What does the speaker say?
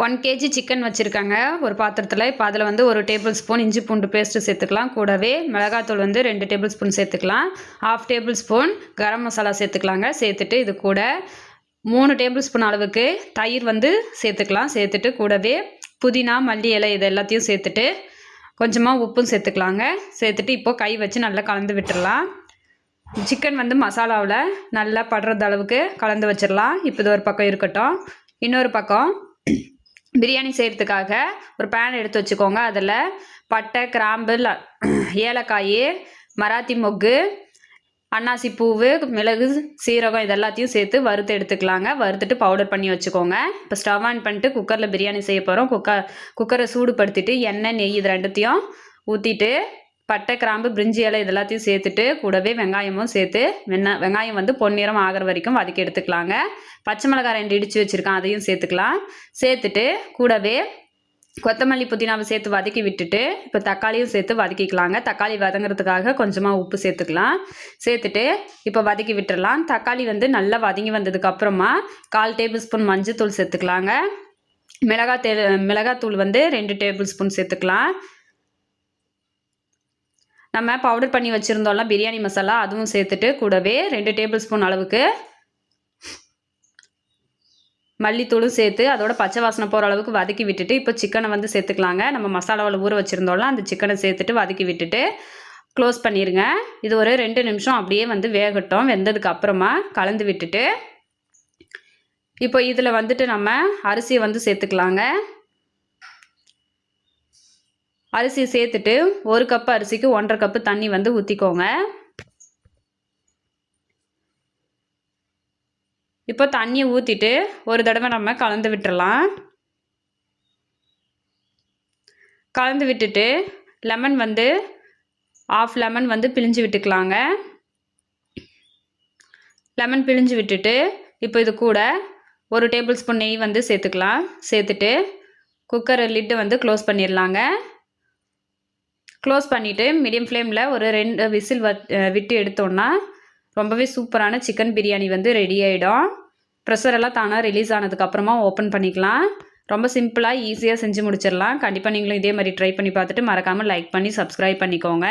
1 kg chicken வச்சுருக்காங்க ஒரு பாத்திரத்தில். இப்போ அதில் வந்து 1 டேபிள் ஸ்பூன் இஞ்சி பூண்டு பேஸ்ட்டு சேர்த்துக்கலாம். கூடவே மிளகாத்தூள் வந்து 2 டேபிள் ஸ்பூன் சேர்த்துக்கலாம். 1/2 டேபிள் ஸ்பூன் கரம் மசாலா சேர்த்துக்கலாங்க. சேர்த்துட்டு இது கூட 3 டேபிள் ஸ்பூன் அளவுக்கு தயிர் வந்து சேர்த்துக்கலாம். சேர்த்துட்டு கூடவே புதினா மல்லி இலை இது எல்லாத்தையும் சேர்த்துட்டு கொஞ்சமாக உப்பும் சேர்த்துக்கலாங்க. சேர்த்துட்டு இப்போது கை வச்சு நல்லா கலந்து விட்டுடலாம். சிக்கன் வந்து மசாலாவில் நல்லா படுறது அளவுக்கு கலந்து வச்சிடலாம். இப்போ இது ஒரு பக்கம் இருக்கட்டும். இன்னொரு பக்கம் பிரியாணி செய்கிறதுக்காக ஒரு பேன் எடுத்து வச்சுக்கோங்க. அதில் பட்டை கிராம்பு ஏலக்காய் மராத்தி மொக்கு அன்னாசி பூவு மிளகு சீரகம் இது எல்லாத்தையும் சேர்த்து வறுத்து எடுத்துக்கலாங்க. வறுத்துட்டு பவுடர் பண்ணி வச்சுக்கோங்க. இப்போ ஸ்டவ் ஆன் பண்ணிட்டு குக்கரில் பிரியாணி செய்ய போகிறோம். குக்கரை சூடுபடுத்திட்டு எண்ணெய் நெய் இது ரெண்டுத்தையும் ஊற்றிட்டு பட்டை கிராம்பு பிரிஞ்சி இலை இது எல்லாத்தையும் சேர்த்துட்டு கூடவே வெங்காயமும் சேர்த்து வெங்காயம் வந்து பொன்னிறம் ஆகிற வரைக்கும் வதக்கி எடுத்துக்கலாங்க. பச்சை மிளகாய் 2 இடித்து வச்சுருக்கேன், அதையும் சேர்த்துக்கலாம். சேர்த்துட்டு கூடவே கொத்தமல்லி புதினாவை சேர்த்து வதக்கி விட்டுட்டு இப்போ தக்காளியும் சேர்த்து வதக்கிக்கலாங்க. தக்காளி வதங்கிறதுக்காக கொஞ்சமாக உப்பு சேர்த்துக்கலாம். சேர்த்துட்டு இப்போ வதக்கி விட்டுடலாம். தக்காளி வந்து நல்லா வதங்கி வந்ததுக்கப்புறமா 1/4 டேபிள் ஸ்பூன் மஞ்சத்தூள் சேர்த்துக்கலாங்க. மிளகாத்தூள் வந்து 2 டேபிள் ஸ்பூன் சேர்த்துக்கலாம். நம்ம பவுடர் பண்ணி வச்சுருந்தோம்ல பிரியாணி மசாலா, அதுவும் சேர்த்துட்டு கூடவே 2 டேபிள் ஸ்பூன் அளவுக்கு மல்லித்தூளும் சேர்த்து அதோட பச்சை வாசனை போகிற அளவுக்கு வதக்கி விட்டுட்டு இப்போ சிக்கனை வந்து சேர்த்துக்கலாங்க. நம்ம மசாலாவில் ஊற வச்சுருந்தோம்ல அந்த சிக்கனை சேர்த்துட்டு வதக்கி விட்டுட்டு க்ளோஸ் பண்ணிடுங்க. இது ஒரு 2 நிமிஷம் அப்படியே வந்து வேகட்டும். வெந்ததுக்கு அப்புறமா கலந்து விட்டுட்டு இப்போ இதில் வந்துட்டு நம்ம அரிசியை வந்து சேர்த்துக்கலாங்க. அரிசி சேர்த்துட்டு 1 கப் அரிசிக்கு 1.5 கப்பு தண்ணி வந்து ஊற்றிக்கோங்க. இப்போ தண்ணியை ஊற்றிட்டு ஒரு தடவை நம்ம கலந்து விட்டுறலாம். கலந்து விட்டுட்டு லெமன் வந்து 1/2 லெமன் வந்து பிழிஞ்சு விட்டுக்கலாங்க. லெமன் பிழிஞ்சு விட்டுட்டு இப்போ இது கூட 1 டேபிள் ஸ்பூன் நெய் வந்து சேர்த்துக்கலாம். சேர்த்துட்டு குக்கர் லிட்டு வந்து க்ளோஸ் பண்ணிடலாங்க. க்ளோஸ் பண்ணிவிட்டு மீடியம் ஃப்ளேமில் ஒரு 2 விசில் விட்டு எடுத்தோன்னா ரொம்பவே சூப்பரான சிக்கன் பிரியாணி வந்து ரெடி ஆகிடும். ப்ரெஷர் எல்லாம் தானாக ரிலீஸ் ஆனதுக்கப்புறமா ஓப்பன் பண்ணிக்கலாம். ரொம்ப சிம்பிளாக ஈஸியாக செஞ்சு முடிச்சிடலாம். கண்டிப்பாக நீங்களும் இதே மாதிரி ட்ரை பண்ணி பார்த்துட்டு மறக்காமல் லைக் பண்ணி சப்ஸ்கிரைப் பண்ணிக்கோங்க.